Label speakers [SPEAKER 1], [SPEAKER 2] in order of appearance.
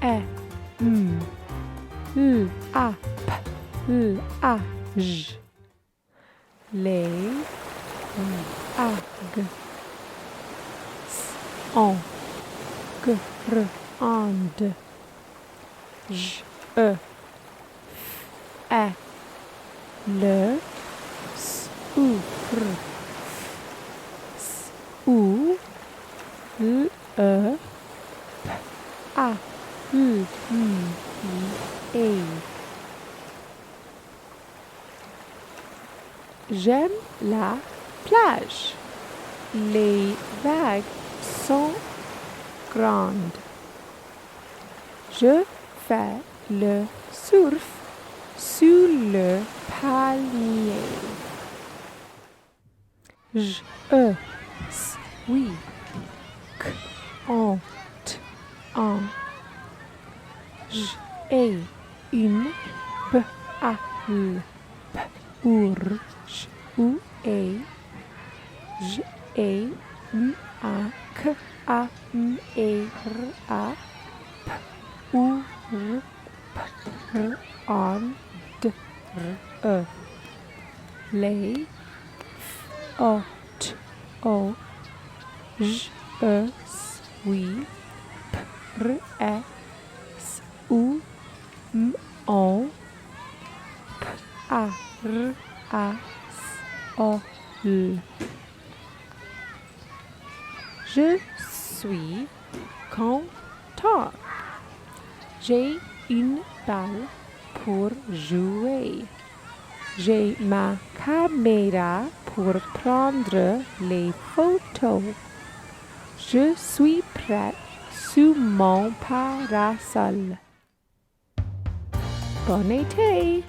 [SPEAKER 1] e, m, l, a, p, l, a, j. Les, a, g, sont, g, r, and, j, e, f, e, le, sous, r, sous, l, e, p, a, l, m, e. J'aime la plage. Les vagues sont grandes. Je fais le surf sous le palmier. Je suis content. J'ai une balle pour jouer. J'ai ma caméra pour prendre les photos. Je suis prêt sous mon parasol. Je suis content. J'ai une balle pour jouer. J'ai ma caméra pour prendre les photos. Je suis prêt sous mon parasol. Bon été!